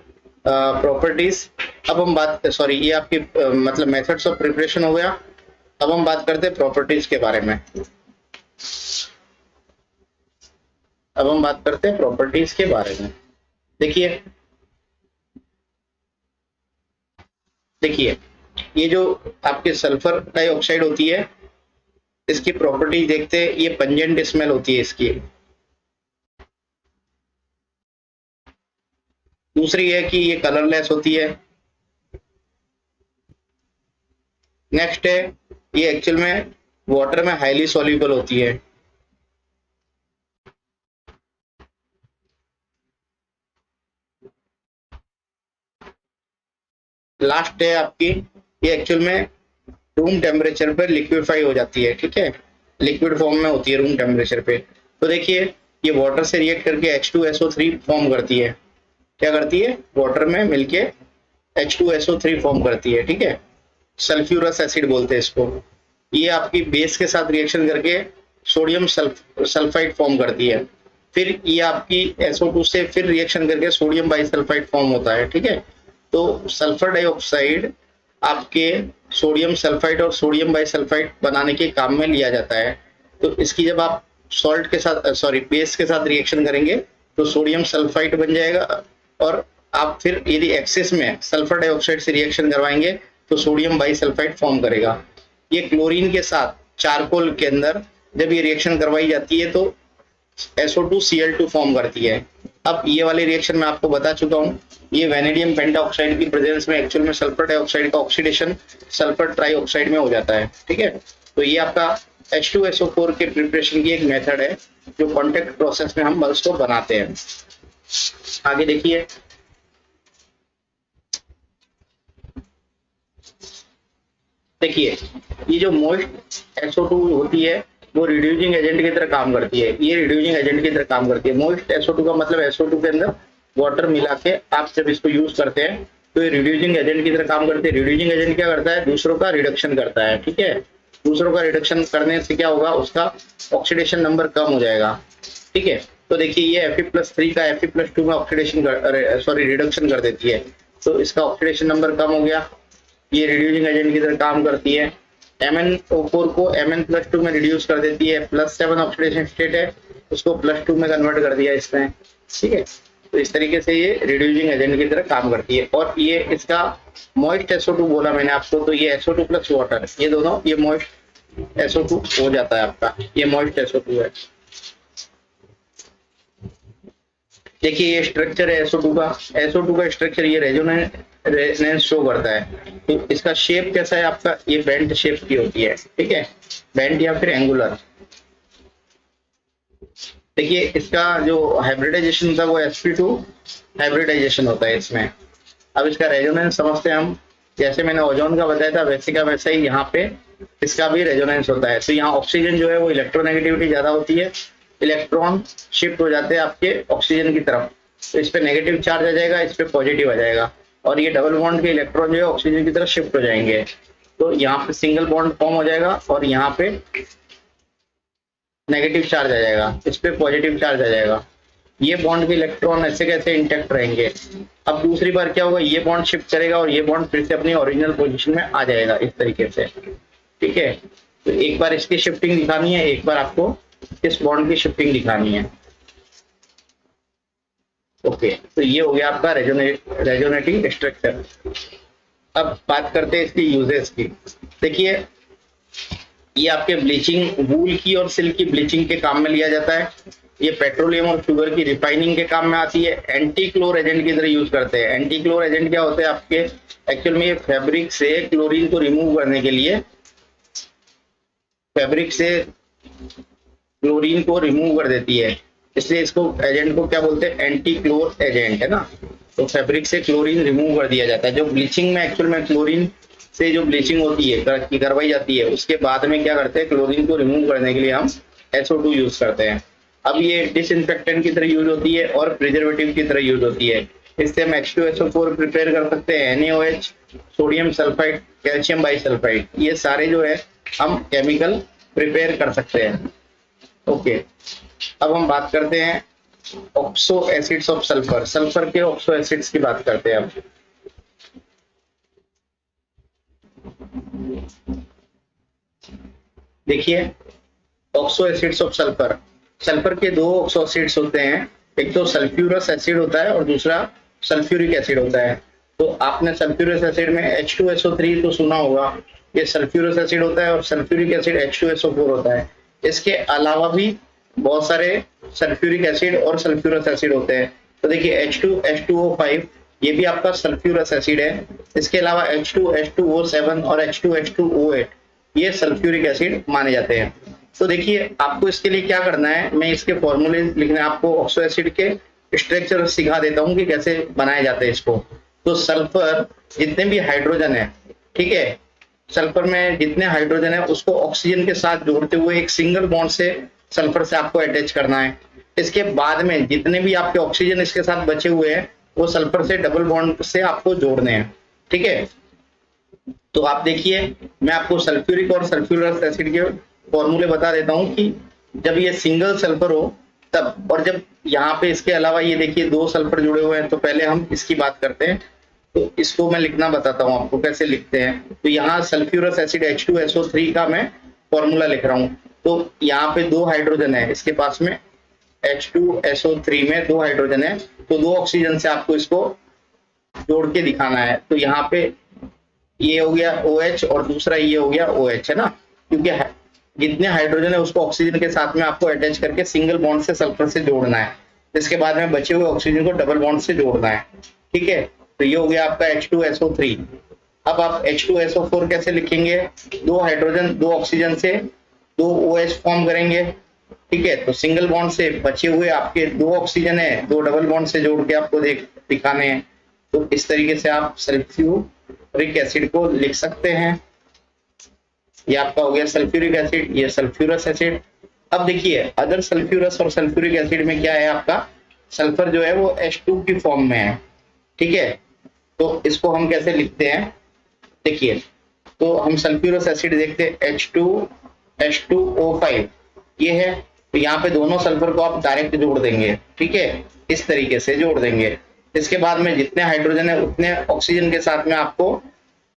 प्रॉपर्टीज। अब हम बात ये आपकी मतलब मेथड्स ऑफ प्रिपरेशन हो गया। अब हम बात करते हैं प्रॉपर्टीज के बारे में। अब हम बात करते हैं प्रॉपर्टीज के बारे में। देखिए ये जो आपके सल्फर डाइऑक्साइड होती है इसकी प्रॉपर्टी देखते हैं। ये पंजेंट स्मेल होती है इसकी। दूसरी है कि ये कलरलेस होती है। नेक्स्ट है ये एक्चुअल में वाटर में हाईली सॉल्युबल होती है। लास्ट है आपकी ये एक्चुअल में रूम टेम्परेचर पर लिक्विफाई हो जाती है, ठीक है। लिक्विड फॉर्म में होती है रूम टेम्परेचर पे। तो देखिए ये वाटर से रिएक्ट करके H2SO3 फॉर्म करती है। क्या करती है, वाटर में मिलके H2SO3 फॉर्म करती है, ठीक है। सल्फ्यूरस एसिड बोलते हैं इसको। ये आपकी बेस के साथ रिएक्शन करके सोडियम सल्फाइड फॉर्म करती है। फिर ये आपकी SO2 से फिर रिएक्शन करके सोडियम बाइसल्फाइड फॉर्म होता है, ठीक है। तो सल्फर डाइऑक्साइड आपके सोडियम सल्फाइड और सोडियम बाइसल्फाइड बनाने के काम में लिया जाता है। तो इसकी जब आप सॉल्ट के साथ बेस के साथ रिएक्शन करेंगे तो सोडियम सल्फाइड बन जाएगा, और आप फिर यदि एक्सेस में सल्फर डाइऑक्साइड से रिएक्शन करवाएंगे तो सोडियम बाइसल्फाइड फॉर्म करेगा। ये क्लोरीन के साथ चारकोल के अंदर जब ये रिएक्शन करवाई जाती है तो SO2Cl2 फॉर्म करती है। अब ये वाले रिएक्शन मैं आपको बता चुका हूँ, ये वैनेडियम पेंटाऑक्साइड की प्रेजेंस में एक्चुअल में सल्फर डाइऑक्साइड का ऑक्सीडेशन सल्फर ट्राइऑक्साइड में हो जाता है, ठीक है। तो ये आपका H2SO4 के प्रिपरेशन की एक मेथड है जो कॉन्टैक्ट प्रोसेस में हम बल्स को बनाते हैं। आगे देखिए, ये जो मोइस्ट SO2 होती है वो रिड्यूसिंग एजेंट की तरह काम करती है। ये रिड्यूसिंग एजेंट की तरह काम करती है। मोइस्ट SO2 का मतलब SO2 के अंदर वाटर मिला के आप जब इसको यूज करते हैं तो ये रिड्यूसिंग एजेंट की तरह काम करती है। रिड्यूसिंग एजेंट क्या करता है, दूसरों का रिडक्शन करता है, ठीक है। दूसरों का रिडक्शन करने से क्या होगा, उसका ऑक्सीडेशन नंबर कम हो जाएगा, ठीक है। तो देखिए ये Fe+3 का Fe+2 में ऑक्सीडेशन रिडक्शन कर देती है, तो इसका ऑक्सीडेशन नंबर कम हो गया। ये रिड्यूसिंग एजेंट की तरह काम करती है। MnO4 को Mn+2 में रिड्यूस कर देती है, +7 ऑक्सीडेशन स्टेट है, उसको +2 में कन्वर्ट कर दिया इसमें, ठीक है। तो इस तरीके से ये रिड्यूसिंग एजेंट की तरह काम करती है। और ये इसका मॉइस्ट SO2 बोला मैंने आपको, तो ये SO2 प्लस वाटर, ये दोनों, ये मॉइस्ट SO2 हो जाता है आपका, ये मॉइस्ट SO2 है। देखिए ये स्ट्रक्चर है SO2 का स्ट्रक्चर, ये रेजोनेंस शो करता है। तो इसका शेप कैसा है आपका, ये बेंट शेप की होती है, ठीक है, बेंट या फिर एंगुलर। देखिए इसका जो हाइब्रिडाइजेशन था वो sp2 हाइब्रिडाइजेशन होता है इसमें। अब इसका रेजोनेंस समझते हैं हम, जैसे मैंने ओजोन का बताया था वैसे का वैसा ही यहाँ पे इसका भी रेजोनेंस होता है। तो यहाँ ऑक्सीजन जो है वो इलेक्ट्रोनेगेटिविटी ज्यादा होती है, इलेक्ट्रॉन शिफ्ट हो जाते हैं आपके ऑक्सीजन की तरफ, तो इस पे नेगेटिव चार्ज आ जाएगा, इस पे पॉजिटिव आ जाएगा, और ये डबल बॉन्ड के इलेक्ट्रॉन जो है ऑक्सीजन की तरफ शिफ्ट हो जाएंगे। तो यहाँ पे सिंगल बॉन्ड फॉर्म हो जाएगा और यहाँ पे नेगेटिव चार्ज आ जाएगा, इस पे पॉजिटिव चार्ज आ जाएगा। ये बॉन्ड के इलेक्ट्रॉन ऐसे कैसे इंटैक्ट रहेंगे। अब दूसरी बार क्या होगा, ये बॉन्ड शिफ्ट करेगा और ये बॉन्ड फिर से अपनी ओरिजिनल पोजीशन में आ जाएगा इस तरीके से, ठीक है। तो एक बार इसकी शिफ्टिंग दिखानी है, एक बार आपको इस बॉन्ड की शिफ्टिंग दिखानी है। ओके, तो ये हो गया आपका रेजोनेटिंग स्ट्रक्चर। अब बात करते हैं इसकी यूजेस की। देखिए ये आपके ब्लीचिंग, वूल की और सिल्क की ब्लीचिंग के काम में लिया जाता है। ये पेट्रोलियम और शुगर की रिफाइनिंग के काम में आती है। एंटी क्लोर एजेंट की तरह यूज करते हैं। एंटी क्लोर एजेंट क्या होते हैं आपके, एक्चुअल में ये फैब्रिक से क्लोरीन को रिमूव करने के लिए, फैब्रिक से क्लोरीन को रिमूव कर देती है, इसलिए इसको एजेंट को क्या बोलते हैं, एंटी क्लोर एजेंट, है ना। तो फैब्रिक से क्लोरीन रिमूव कर दिया जाता है। जो ब्लीचिंग में एक्चुअल में क्लोरीन से जो ब्लीचिंग होती है करवाई जाती है, उसके बाद में क्या करते हैं, क्लोरीन को रिमूव करने के लिए हम SO2 यूज करते हैं। अब ये डिसइंफेक्टेंट की तरह यूज होती है और प्रिजर्वेटिव की तरह यूज होती है। इससे हम H2SO4 प्रिपेयर कर सकते हैं, NaOH, sodium sulphide, calcium bisulphide, ये सारे जो है हम केमिकल प्रिपेयर कर सकते हैं। ओके, अब हम बात करते हैं oxo acids of sulphur, sulphur के ऑक्सो एसिड्स की बात करते हैं अब। देखिए oxo acids of sulphur, sulphur के दो ऑक्सो एसिड्स होते हैं, एक तो सल्फ्यूरस एसिड होता है और दूसरा सल्फ्यूरिक एसिड होता है। तो आपने सल्फ्यूरस एसिड में H2SO3 तो सुना होगा, ये सल्फ्यूरस एसिड होता है, और सल्फ्यूरिक एसिड H2SO4 होता है। इसके अलावा भी बहुत सारे सल्फ्यूरिक एसिड और सल्फ्यूरस एसिड होते हैं। तो देखिए H2H2O5 ये भी आपका सल्फ्यूरस एसिड है। इसके अलावा H2H2O7 और H2H2O8 ये सल्फ्यूरिक एसिड माने जाते हैं। तो देखिए आपको इसके लिए क्या करना है, मैं इसके फॉर्मूले लिखने आपको ऑक्सो एसिड के स्ट्रक्चर सिखा देता हूँ कि कैसे बनाए जाते हैं इसको। तो सल्फर जितने भी हाइड्रोजन है, ठीक है, सल्फर में जितने हाइड्रोजन है उसको ऑक्सीजन के साथ जोड़ते हुए एक सिंगल बॉन्ड से सल्फर से आपको अटैच करना है। इसके बाद में जितने भी आपके ऑक्सीजन इसके साथ बचे हुए हैं वो सल्फर से डबल बॉन्ड से आपको जोड़ने हैं, ठीक है। तो आप देखिए मैं आपको सल्फ्यूरिक और सल्फ्यूरस एसिड के फॉर्मूले बता देता हूं कि जब ये सिंगल सल्फर हो तब, और जब यहाँ पे इसके अलावा ये देखिए दो सल्फर जुड़े हुए हैं, तो पहले हम इसकी बात करते हैं। तो इसको मैं लिखना बताता हूँ आपको कैसे लिखते हैं। तो यहाँ सल्फ्यूरस एसिड H2SO3 का मैं फॉर्मूला लिख रहा हूँ। तो यहाँ पे 2 हाइड्रोजन है इसके पास में, H2SO3 में 2 हाइड्रोजन है, तो 2 ऑक्सीजन से आपको इसको जोड़ के दिखाना है। तो यहाँ पे ये हो गया OH और दूसरा ये हो गया OH, है ना, क्योंकि जितने हाइड्रोजन है उसको ऑक्सीजन के साथ में आपको अटैच करके सिंगल बॉन्ड से सल्फर से जोड़ना है। इसके बाद में बचे हुए ऑक्सीजन को डबल बॉन्ड से जोड़ना है, ठीक है। तो ये हो गया आपका H2SO3। अब आप H2SO4 कैसे लिखेंगे, 2 हाइड्रोजन 2 ऑक्सीजन से 2 OH फॉर्म करेंगे, ठीक है। तो सिंगल बॉन्ड से बचे हुए आपके 2 ऑक्सीजन है, 2 डबल बॉन्ड से जोड़ के आपको दिखाने हैं। तो इस तरीके से आप सल्फ्यूरिक एसिड को लिख सकते हैं। ये आपका हो गया सल्फ्यूरिक एसिड, ये सल्फ्यूरस एसिड। अब देखिए अदर सल्फ्यूरस और सल्फ्यूरिक एसिड में क्या है, आपका सल्फर जो है वो H2 की फॉर्म में है, ठीक है। तो इसको हम कैसे लिखते हैं, देखिए, तो हम सल्फ्यूरस एसिड देखते हैं H2O5 ये है। तो यहाँ पे दोनों सल्फर को आप डायरेक्ट जोड़ देंगे, ठीक है, इस तरीके से जोड़ देंगे। इसके बाद में जितने हाइड्रोजन है उतने ऑक्सीजन के साथ में आपको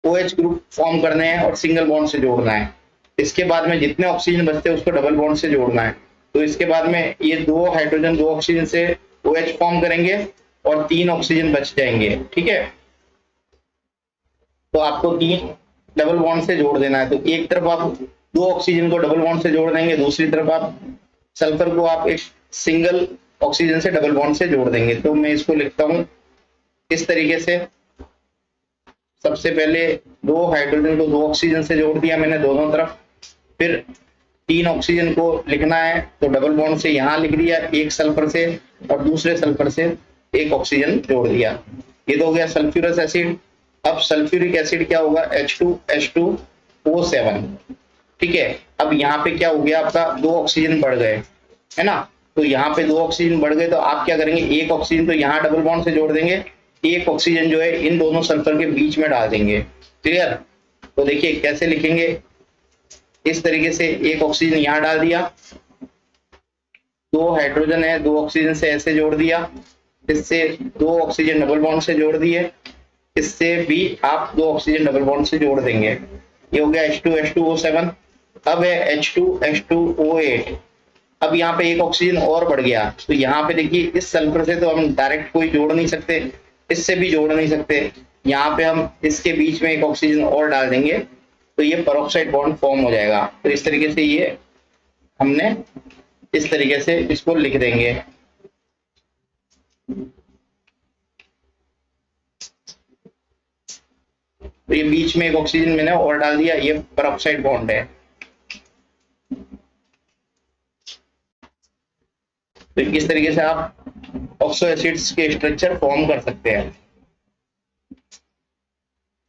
OH ग्रुप फॉर्म करने हैं और सिंगल बॉन्ड से जोड़ना है। इसके बाद में जितने ऑक्सीजन बचते हैं उसको डबल बॉन्ड से जोड़ना है। तो इसके बाद में ये 2 हाइड्रोजन 2 ऑक्सीजन से OH फॉर्म करेंगे और 3 ऑक्सीजन बच जाएंगे, ठीक है। तो आपको 3 डबल बॉन्ड से जोड़ देना है। तो एक तरफ आप 2 ऑक्सीजन को डबल बॉन्ड से जोड़ देंगे, दूसरी तरफ आप सल्फर को आप एक सिंगल ऑक्सीजन से डबल बॉन्ड से जोड़ देंगे। तो मैं इसको लिखता हूं इस तरीके से, सबसे पहले 2 हाइड्रोजन को 2 ऑक्सीजन से जोड़ दिया मैंने दोनों तरफ, फिर 3 ऑक्सीजन को लिखना है तो डबल बॉन्ड से यहाँ लिख दिया एक सल्फर से और दूसरे सल्फर से एक ऑक्सीजन जोड़ दिया। ये तो हो गया सल्फ्यूरस एसिड। अब सल्फ्यूरिक एसिड क्या होगा, H2H2O7, ठीक है। अब यहाँ पे क्या हो गया, आपका 2 ऑक्सीजन बढ़ गए, है ना। तो यहाँ पे 2 ऑक्सीजन बढ़ गए तो आप क्या करेंगे, एक ऑक्सीजन तो यहाँ डबल बॉन्ड से जोड़ देंगे, एक ऑक्सीजन जो है इन दोनों सल्फर के बीच में डाल देंगे, क्लियर। तो देखिए कैसे लिखेंगे, इस तरीके से एक ऑक्सीजन यहाँ डाल दिया, 2 हाइड्रोजन है 2 ऑक्सीजन से ऐसे जोड़ दिया, इससे 2 ऑक्सीजन डबल बॉन्ड से जोड़ दिए, इससे भी आप 2 ऑक्सीजन डबल बॉन्ड से जोड़ देंगे। ये हो गया H2H2O7। अब है H2H2O8। अब यहाँ पे एक ऑक्सीजन और बढ़ गया, तो यहाँ पे देखिए इस सल्फर से तो हम डायरेक्ट कोई जोड़ नहीं सकते, इससे भी जोड़ नहीं सकते, यहाँ पे हम इसके बीच में एक ऑक्सीजन और डाल देंगे तो ये पेरोक्साइड बॉन्ड फॉर्म हो जाएगा। तो इस तरीके से ये हमने इस तरीके से इसको लिख देंगे। तो ये बीच में एक ऑक्सीजन मैंने और डाल दिया, ये पेरोक्साइड बॉन्ड है। तो इस तरीके से आप ऑक्सो एसिड्स के स्ट्रक्चर फॉर्म कर सकते हैं।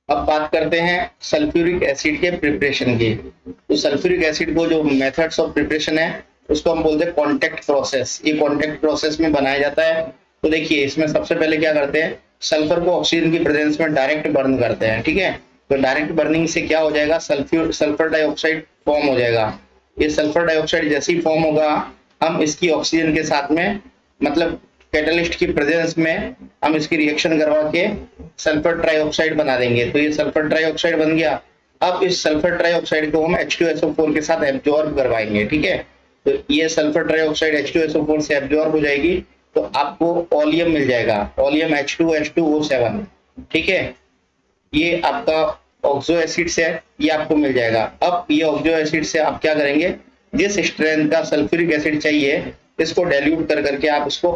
अब बात करते हैं सल्फ्यूरिक एसिड के प्रिपरेशन की। तो सल्फ्यूरिक एसिड को जो मेथड्स ऑफ प्रिपरेशन है उसको हम बोलते हैं कॉन्टेक्ट प्रोसेस। ये कॉन्टेक्ट प्रोसेस में बनाया जाता है। तो देखिए इसमें सबसे पहले क्या करते हैं, सल्फर को ऑक्सीजन की प्रेजेंस में डायरेक्ट बर्न करते हैं, ठीक है। तो डायरेक्ट बर्निंग से क्या हो जाएगा, सल्फर डाइऑक्साइड फॉर्म हो जाएगा। ये सल्फर डाइऑक्साइड जैसे ही फॉर्म होगा हम इसकी ऑक्सीजन के साथ में, मतलब कैटलिस्ट की प्रेजेंस में हम इसकी रिएक्शन करवा के सल्फर ट्राइऑक्साइड बना देंगे। तो ये सल्फर ट्राइऑक्साइड बन गया। अब इस सल्फर ट्राइऑक्साइड को हम H2SO4 के साथ एब्जॉर्ब करवाएंगे, ठीक है। तो ये सल्फर ट्राइऑक्साइड H2SO4 से एब्जॉर्ब हो जाएगी तो आपको ओलियम मिल जाएगा, ओलियम H2H2O7, ठीक है। ये आपका ऑक्सो एसिड्स है, ये आपको मिल जाएगा। अब ये ऑक्सो एसिड से आप क्या करेंगे, जिस स्ट्रेंथ का सल्फ्यूरिक एसिड चाहिए इसको डाइल्यूट कर करके आप इसको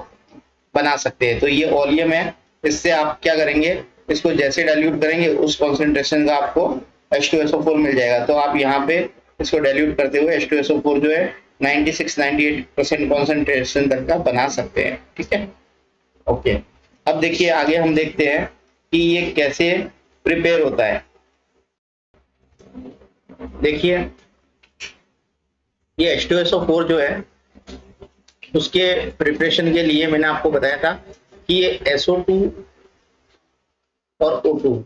बना सकते हैं। तो ये ओलियम है, इससे आप क्या करेंगे, इसको जैसे डाइल्यूट करेंगे उस कॉन्सेंट्रेशन का आपको H2SO4 मिल जाएगा। तो आप यहाँ पे इसको डाइल्यूट करते हुए H2SO4 जो है 96-98% कॉन्सेंट्रेशन तक का बना सकते हैं, ठीक है। ओके, अब देखिए आगे हम देखते हैं कि ये कैसे प्रिपेयर होता है। देखिए ये H2SO4 जो है उसके प्रिपरेशन के लिए मैंने आपको बताया था कि ये SO2 और O2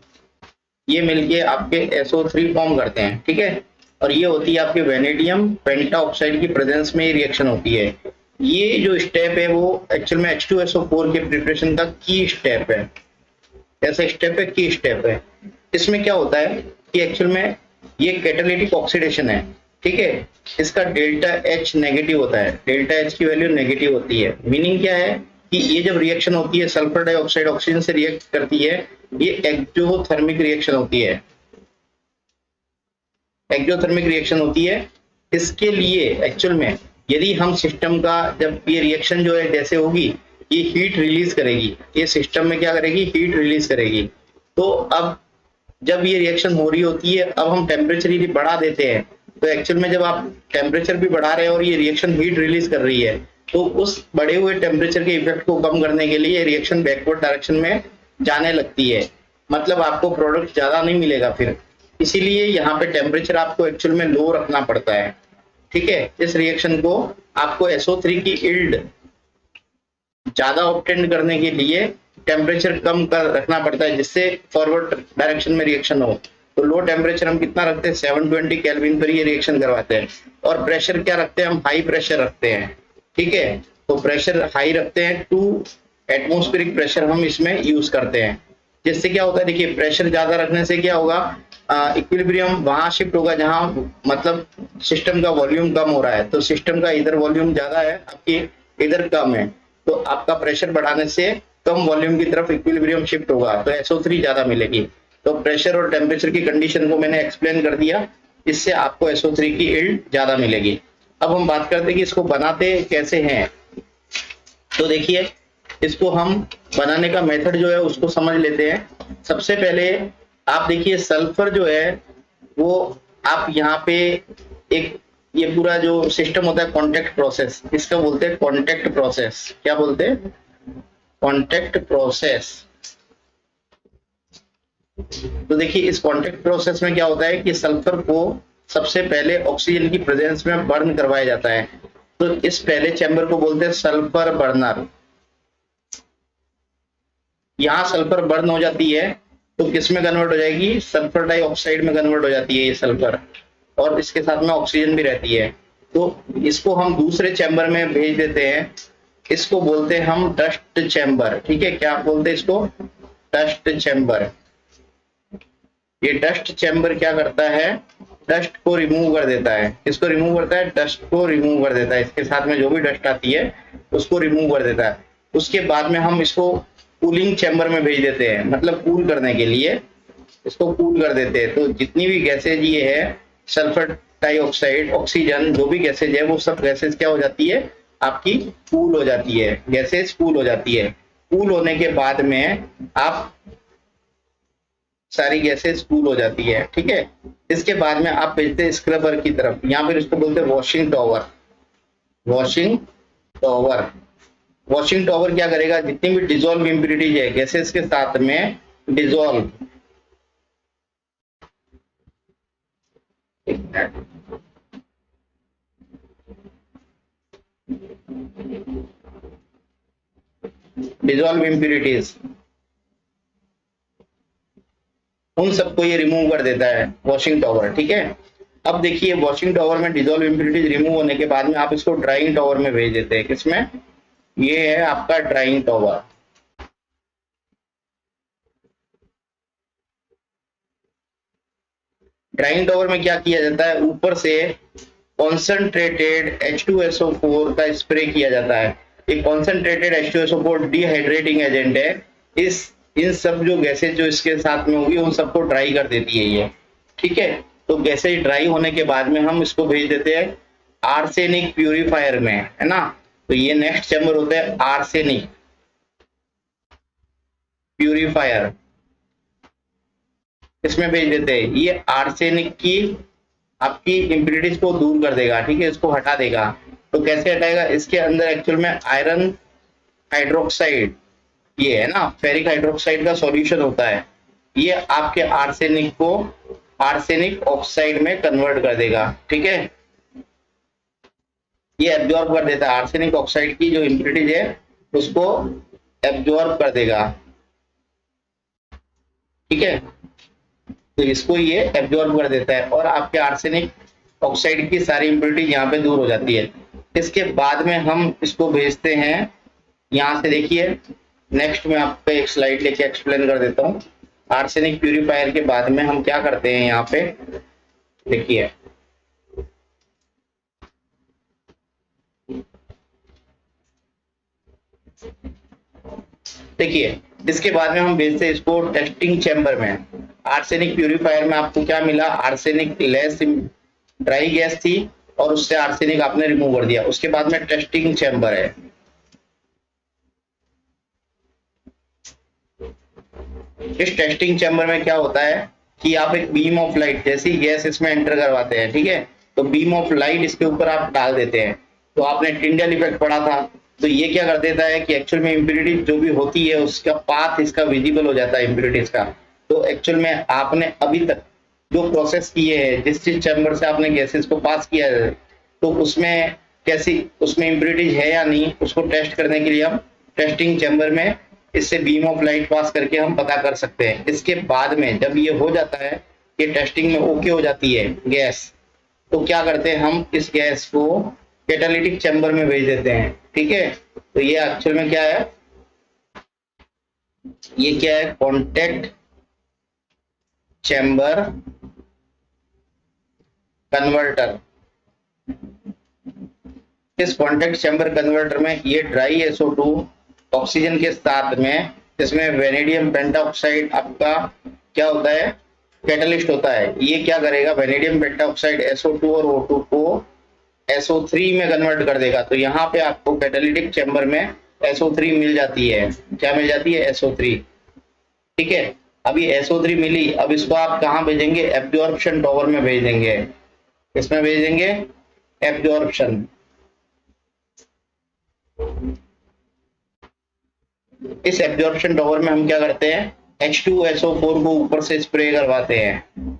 ये मिलके आपके SO3 फॉर्म करते हैं, ठीक है। और ये होती है आपके वेनेडियम पेंटाऑक्साइड की प्रेजेंस में ये रिएक्शन होती है। ये जो स्टेप है वो एक्चुअल में H2SO4 के प्रिपरेशन का की स्टेप है। ऐसा स्टेप है, की स्टेप है। इसमें क्या होता है कि एक्चुअल में ये कैटालिटिक ऑक्सीडेशन है। ठीक है। इसका डेल्टा एच नेगेटिव होता है, डेल्टा एच की वैल्यू नेगेटिव होती है। मीनिंग क्या है कि ये जब रिएक्शन होती है, सल्फर डाइऑक्साइड ऑक्सीजन से रिएक्ट करती है, ये एक्सोथर्मिक रिएक्शन होती है, एक्सोथर्मिक रिएक्शन होती है। इसके लिए एक्चुअल में यदि हम सिस्टम का, जब ये रिएक्शन जो है जैसे होगी, ये हीट रिलीज करेगी, ये सिस्टम में क्या करेगी, हीट रिलीज करेगी। तो अब जब ये रिएक्शन हो रही होती है, अब हम टेम्परेचर यदि बढ़ा देते हैं, तो एक्चुअल में जब आप टेम्परेचर भी बढ़ा रहे हैं और ये रिएक्शन हीट रिलीज कर रही है, तो उस बढ़े हुए टेम्परेचर के इफेक्ट को कम करने के लिए रिएक्शन बैकवर्ड डायरेक्शन में जाने लगती है। मतलब आपको प्रोडक्ट ज्यादा नहीं मिलेगा फिर, इसीलिए यहाँ पे टेम्परेचर आपको एक्चुअल में लो रखना पड़ता है। ठीक है, इस रिएक्शन को आपको SO3 की यील्ड ज्यादा ऑब्टेन करने के लिए टेम्परेचर कम कर रखना पड़ता है, जिससे फॉरवर्ड डायरेक्शन में रिएक्शन हो। तो लो टेम्परेचर हम कितना रखते हैं, 720 केल्विन पर ये रिएक्शन करवाते हैं। और प्रेशर क्या रखते हैं, हम हाई प्रेशर रखते हैं। ठीक है, तो प्रेशर हाई रखते हैं, 2 एटमोस्फेरिक प्रेशर हम इसमें यूज करते हैं। जिससे क्या होता है, देखिए प्रेशर ज्यादा रखने से क्या होगा, इक्विलिब्रियम वहां शिफ्ट होगा जहां मतलब सिस्टम का वॉल्यूम कम हो रहा है। तो सिस्टम का इधर वॉल्यूम ज्यादा है, आपकी इधर कम है, तो आपका प्रेशर बढ़ाने से कम वॉल्यूम की तरफ इक्विलिब्रियम शिफ्ट होगा, तो SO3 ज्यादा मिलेगी। तो प्रेशर और टेम्परेचर की कंडीशन को मैंने एक्सप्लेन कर दिया, इससे आपको SO3 की यील्ड ज्यादा मिलेगी। अब हम बात करते हैं कि इसको बनाते कैसे हैं। तो देखिए, इसको हम बनाने का मेथड जो है उसको समझ लेते हैं। सबसे पहले आप देखिए, सल्फर जो है वो आप यहाँ पे एक, ये पूरा जो सिस्टम होता है कॉन्टेक्ट प्रोसेस, इसका बोलते हैं कॉन्टेक्ट प्रोसेस। क्या बोलते हैं, कॉन्टेक्ट प्रोसेस। तो देखिए, इस कॉन्टेक्ट प्रोसेस में क्या होता है कि सल्फर को सबसे पहले ऑक्सीजन की प्रेजेंस में बर्न करवाया जाता है। तो इस पहले चैम्बर को बोलते हैं सल्फर बर्नर। यहाँ सल्फर बर्न हो जाती है तो किस में कन्वर्ट हो जाएगी, सल्फर डाइऑक्साइड में कन्वर्ट हो जाती है ये सल्फर, और इसके साथ में ऑक्सीजन भी रहती है। तो इसको हम दूसरे चैम्बर में भेज देते हैं, इसको बोलते हैं हम डस्ट चैम्बर। ठीक है, क्या बोलते हैं इसको, डस्ट चैम्बर। ये डस्ट चैम्बर क्या करता है, डस्ट को रिमूव कर देता है। किसको रिमूव करता है, डस्ट को रिमूव कर देता है, इसके साथ में जो भी डस्ट आती है उसको रिमूव कर देता है। उसके बाद में हम इसको कूलिंग चैम्बर में भेज देते हैं, मतलब कूल करने के लिए इसको कूल कर देते हैं। तो जितनी भी गैसेज ये है, सल्फर डाइऑक्साइड, ऑक्सीजन, जो भी गैसेज है वो सब गैसेज क्या हो जाती है, आपकी कूल हो जाती है, गैसेज कूल हो जाती है। कूल होने के बाद में आप सारी गैसेज कूल हो जाती है। ठीक है, इसके बाद में आप भेजते हैं स्क्रबर की तरफ, या फिर इसको बोलते हैं washing tower. Washing tower, washing tower क्या करेगा, जितनी भी डिजोल्व इम्प्यूरिटीज है गैसेस के साथ में डिजोल्व, डिजोल्व इम्प्यूरिटीज, उन सबको ये रिमूव कर देता है वॉशिंग टॉवर। ठीक है, अब देखिए वॉशिंग टॉवर में डिजोल्व इम्प्यूरिटीज रिमूव होने के बाद में आप इसको ड्राइंग टॉवर में भेज देते हैं। किसमें, ये है आपका ड्राइंग टॉवर। ड्राइंग टॉवर में क्या किया जाता है, ऊपर से कॉन्सेंट्रेटेड H2SO4 का स्प्रे किया जाता है। एक कॉन्सेंट्रेटेड H2SO4 डिहाइड्रेटिंग एजेंट है। इस इन सब जो गैसेज जो इसके साथ में होगी उन सबको ड्राई कर देती है ये। ठीक है, तो गैसेज ड्राई होने के बाद में हम इसको भेज देते हैं आर्सेनिक प्यूरिफायर में, है ना। तो ये नेक्स्ट चैम्बर होता है आर्सेनिक प्यूरिफायर, इसमें भेज देते हैं। ये आर्सेनिक की आपकी इम्प्यूरिटीज को दूर कर देगा। ठीक है, इसको हटा देगा। तो कैसे हटाएगा, इसके अंदर एक्चुअल में आयरन हाइड्रोक्साइड, ये है ना, फेरिक हाइड्रोक्साइड का सॉल्यूशन होता है। ये आपके आर्सेनिक को आर्सेनिक ऑक्साइड में कन्वर्ट कर देगा। ठीक है, ये एब्जॉर्ब कर देता है, आर्सेनिक ऑक्साइड की जो इम्प्यूरिटीज है उसको एब्जॉर्ब कर देगा। ठीक है, तो इसको ये एब्जॉर्ब कर देता है और आपके आर्सेनिक ऑक्साइड की सारी इम्प्यूरिटीज यहाँ पे दूर हो जाती है। इसके बाद में हम इसको भेजते हैं यहाँ से। देखिए नेक्स्ट में आपको एक स्लाइड लेके एक्सप्लेन कर देता हूँ। आर्सेनिक प्यूरिफायर के बाद में हम क्या करते हैं, यहाँ पे देखिए देखिए इसके बाद में हम भेजते हैं इसको टेस्टिंग चैम्बर में। आर्सेनिक प्यूरिफायर में आपको क्या मिला, आर्सेनिक लेस ड्राई गैस थी और उससे आर्सेनिक आपने रिमूव कर दिया। उसके बाद में टेस्टिंग चैम्बर है। इस टेस्टिंग चैम्बर में क्या होता है कि आप एक बीम ऑफ लाइट जैसी गैस इसमें एंटर करवाते हैं, ठीक है, तो बीम ऑफ लाइट इसके ऊपर आप डाल देते हैं। तो आपने टिंडल इफेक्ट पढ़ा था, तो ये क्या कर देता है कि एक्चुअल में इम्प्योरिटी जो भी होती है उसका पाथ इसका विजिबल हो जाता है इम्प्योरिटीज का। तो एक्चुअल में आपने अभी तक जो प्रोसेस किए हैं, जिस जिस चैम्बर से आपने गैसेस को पास किया है, तो उसमें कैसी उसमें इम्प्योरिटीज है या नहीं, उसको टेस्ट करने के लिए हम टेस्टिंग चैम्बर में इससे बीम ऑफ लाइट पास करके हम पता कर सकते हैं। इसके बाद में जब ये हो जाता है, ये टेस्टिंग में ओके हो जाती है गैस, तो क्या करते हैं हम इस गैस को कैटालिटिक चैम्बर में भेज देते हैं, ठीक है। तो ये एक्चुअल में क्या है, ये क्या है, कॉन्टैक्ट चैम्बर कन्वर्टर। इस कॉन्टैक्ट चैम्बर कन्वर्टर में ये ड्राई SO2 ऑक्सीजन के साथ में इसमें वेनेडियम पेंटाऑक्साइड आपका क्या होता है, कैटलिस्ट होता है। ये क्या करेगा, वेनेडियम पेंटाऑक्साइड SO2 और O2 को SO3 में कन्वर्ट कर देगा। तो यहाँ पे आपको कैटालिटिक चैम्बर में SO3 मिल जाती है। क्या मिल जाती है, SO3, ठीक है। अभी SO3 मिली, अब इसको आप कहाँ भेजेंगे, एब्जॉर्प्शन टॉवर में भेज देंगे। इसमें भेज देंगे एब्जॉर्प्शन। इस एब्जॉर्प्शन टॉवर में हम क्या करते हैं, H2SO4 को ऊपर से स्प्रे करवाते हैं,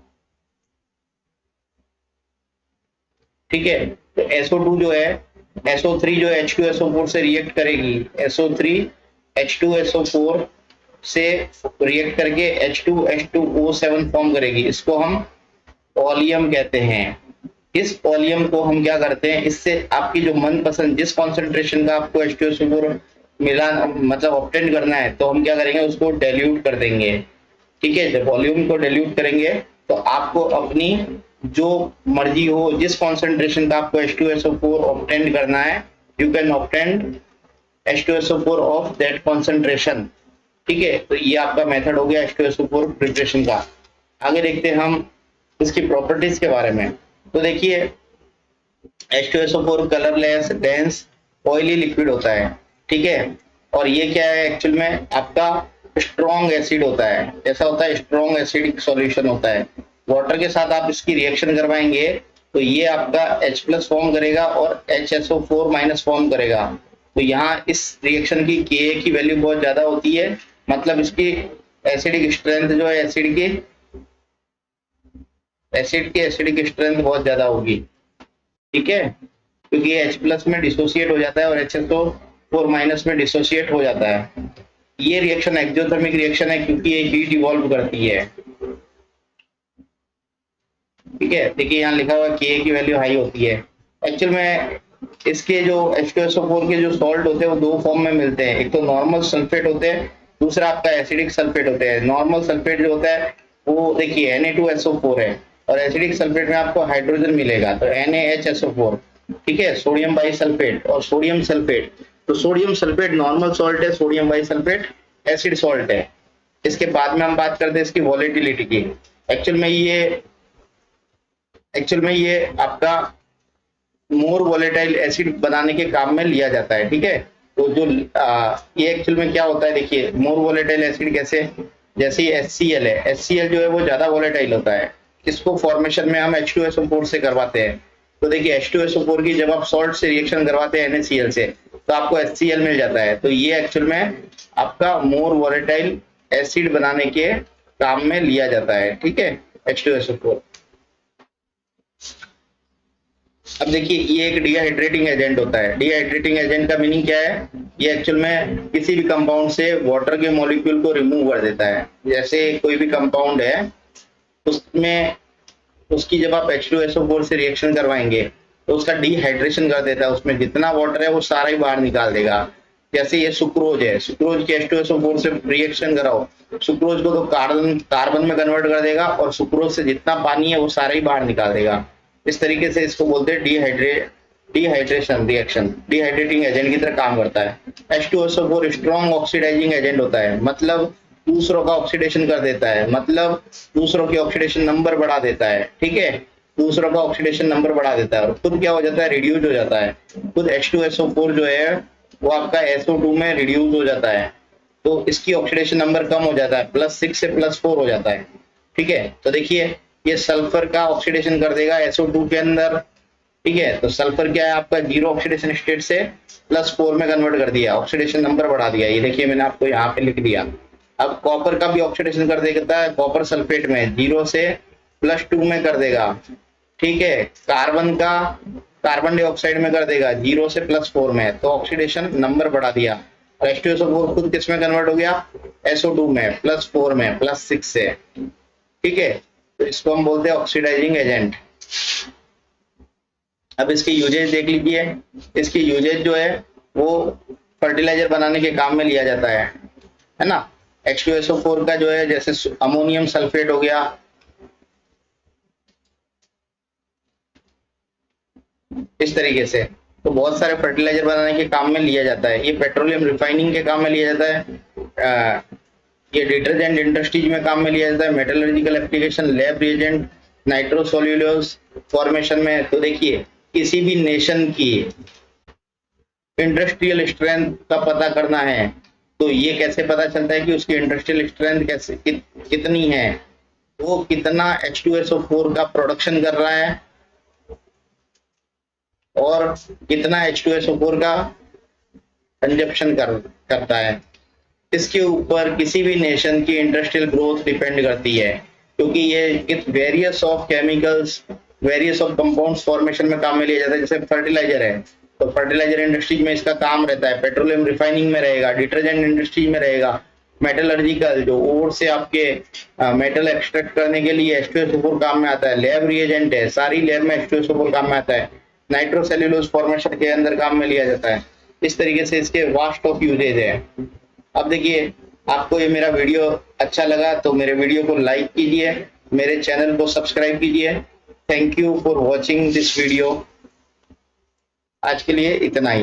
ठीक है। तो SO2 जो है, SO3 जो H2SO4 से रिएक्ट करेगी, SO3 H2SO4 से रिएक्ट करके H2H2O7 फॉर्म करेगी। इसको हम ओलियम कहते हैं। इस ओलियम को हम क्या करते हैं, इससे आपकी जो मनपसंद जिस कॉन्सेंट्रेशन का आपको H2SO4 मिला मतलब ऑब्टेन करना है, तो हम क्या करेंगे, उसको डाइल्यूट कर देंगे, ठीक है। जब वॉल्यूम को डाइल्यूट करेंगे तो आपको अपनी जो मर्जी हो, जिस कॉन्सेंट्रेशन का आपको H2SO4 ऑब्टेन करना है, you can obtain H2SO4 of that concentration, ठीक है। तो ये आपका मेथड हो गया H2SO4 प्रिपरेशन का। आगे देखते हैं हम इसकी प्रॉपर्टीज के बारे में। तो देखिए H2SO4 colourless dense oily liquid होता है, ठीक है। और ये क्या है, एक्चुअल में आपका स्ट्रॉन्ग एसिड होता है। ऐसा होता है, स्ट्रॉन्ग एसिडिक सॉल्यूशन होता है। वाटर के साथ आप इसकी रिएक्शन करवाएंगे तो ये आपका H+ फॉर्म करेगा और HSO4- फॉर्म करेगा। तो यहाँ इस रिएक्शन की Ka की वैल्यू बहुत ज्यादा होती है, मतलब इसकी एसिडिक स्ट्रेंथ जो है एसिड की एसिडिक स्ट्रेंथ बहुत ज्यादा होगी, ठीक है, क्योंकि ये H+ में डिसोसिएट हो जाता है और HSO4- में डिसोसिएट हो जाता है। ये रिएक्शन एक्सोथर्मिक रिएक्शन है क्योंकि ये हीट इवॉल्व करती है, ठीक है। देखिए यहाँ लिखा हुआ Ka की वैल्यू हाई होती है। एक्चुअल में इसके जो H2SO4 के जो सॉल्ट होते हैं वो दो फॉर्म में मिलते हैं, एक तो नॉर्मल सल्फेट होते हैं, दूसरा आपका एसिडिक सल्फेट होते हैं। नॉर्मल सल्फेट जो होता है वो देखिए Na2SO4 है और एसिडिक सल्फेट में आपको हाइड्रोजन मिलेगा तो NaHSO4, ठीक है, सोडियम बाइसल्फेट और सोडियम सल्फेट। तो सोडियम सल्फेट नॉर्मल सॉल्ट है, सोडियम बाइसल्फेट एसिड सॉल्ट है। इसके बाद में हम बात करते हैं इसकी वॉलेटिलिटी की। एक्चुअल में ये आपका मोर वोलेटाइल एसिड बनाने के काम में लिया जाता है, ठीक है। तो जो ये एक्चुअल में क्या होता है, देखिए मोर वोलेटाइल एसिड कैसे, जैसे HCl है, HCl जो है वो ज्यादा वोलेटाइल होता है। इसको फॉर्मेशन में हम H2SO4 से करवाते हैं। तो देखिए H2SO4 की जब आप सॉल्ट से रिएक्शन करवाते हैं NaCl से, तो आपको HCl मिल जाता है। तो ये एक्चुअल में आपका मोर वोलेटाइल एसिड बनाने के काम में लिया जाता है, ठीक है, H2SO4। अब देखिए ये एक डिहाइड्रेटिंग एजेंट होता है। डिहाइड्रेटिंग एजेंट का मीनिंग क्या है, ये एक्चुअल में किसी भी कंपाउंड से वाटर के मॉलिक्यूल को रिमूव कर देता है। जैसे कोई भी कंपाउंड है उसमें उसकी जब आप H2SO4 से रिएक्शन करवाएंगे तो उसका डिहाइड्रेशन कर देता है, उसमें जितना वाटर है वो सारा ही बाहर निकाल देगा। जैसे ये सुक्रोज है, सुक्रोज के H2SO4 से रिएक्शन कराओ, सुक्रोज को तो कार्बन में कन्वर्ट कर देगा और सुक्रोज से जितना पानी है वो सारा ही बाहर निकाल देगा। इस तरीके से इसको बोलते हैं डिहाइड्रेशन रिएक्शन डिहाइड्रेटिंग एजेंट की तरह काम करता है। H2SO4 स्ट्रॉन्ग ऑक्सीडाइजिंग एजेंट होता है, मतलब दूसरों का ऑक्सीडेशन कर देता है, मतलब दूसरों की ऑक्सीडेशन नंबर बढ़ा देता है। ठीक है, दूसरों का ऑक्सीडेशन नंबर बढ़ा देता है और खुद क्या हो जाता है, रिड्यूस हो जाता है। खुद H2SO4 जो है वो आपका SO2 में रिड्यूस हो जाता है, तो इसकी ऑक्सीडेशन नंबर कम हो जाता है, +6 से +4 हो जाता है। ठीक है, तो देखिए ये सल्फर का ऑक्सीडेशन कर देगा SO2 के अंदर। ठीक है, तो सल्फर क्या है आपका, जीरो ऑक्सीडेशन स्टेट से +4 में कन्वर्ट कर दिया, ऑक्सीडेशन नंबर बढ़ा दिया। ये देखिए मैंने आपको यहाँ पे लिख दिया। अब कॉपर का भी ऑक्सीडेशन कर देता है, कॉपर सल्फेट में 0 से +2 में कर देगा। ठीक है, कार्बन का कार्बन डाइऑक्साइड में कर देगा 0 से +4 में, तो ऑक्सीडेशन नंबर बढ़ा दिया। H2SO4 खुद किस में कन्वर्ट हो गया, SO2 में +4 में +6 से। ठीक है, तो इसको हम बोलते हैं ऑक्सीडाइजिंग एजेंट। अब इसके यूजेज देख लीजिए। इसकी यूजेज जो है वो फर्टिलाइजर बनाने के काम में लिया जाता है ना। H2SO4 का जो है जैसे अमोनियम सल्फेट हो गया, इस तरीके से, तो बहुत सारे फर्टिलाइजर बनाने के काम में लिया जाता है। ये पेट्रोलियम रिफाइनिंग के काम में लिया जाता है, ये डिटर्जेंट इंडस्ट्रीज में काम में लिया जाता है, metallurgical application, lab reagent, nitrocellulose formation में। तो देखिए किसी भी नेशन की इंडस्ट्रियल स्ट्रेंथ का पता करना है तो ये कैसे पता चलता है कि उसकी इंडस्ट्रियल स्ट्रेंथ कैसे कितनी है, वो कितना H2SO4 का प्रोडक्शन कर रहा है और कितना H2SO4 का कंजप्शन करता है। इसके ऊपर किसी भी नेशन की इंडस्ट्रियल ग्रोथ डिपेंड करती है, क्योंकि ये various of chemicals, various of compounds formation में काम में लिया जाता है। जैसे फर्टिलाइजर है तो फर्टिलाइजर इंडस्ट्रीज में इसका काम रहता है, पेट्रोलियम रिफाइनिंग में रहेगा, डिटर्जेंट इंडस्ट्रीज में रहेगा, मेटलर्जिकल जो ओर से आपके मेटल एक्सट्रैक्ट करने के लिए H2SO4 काम में आता है, लैब रिएजेंट है, सारी लैब में H2SO4 काम में आता है, नाइट्रोसेल्यूलोज फॉर्मेशन के अंदर काम में लिया जाता है। इस तरीके से इसके वास्ट ऑफ यूजेज है। अब देखिए आपको ये मेरा वीडियो अच्छा लगा तो मेरे वीडियो को लाइक कीजिए, मेरे चैनल को सब्सक्राइब कीजिए। Thank you for watching this video. आज के लिए इतना ही।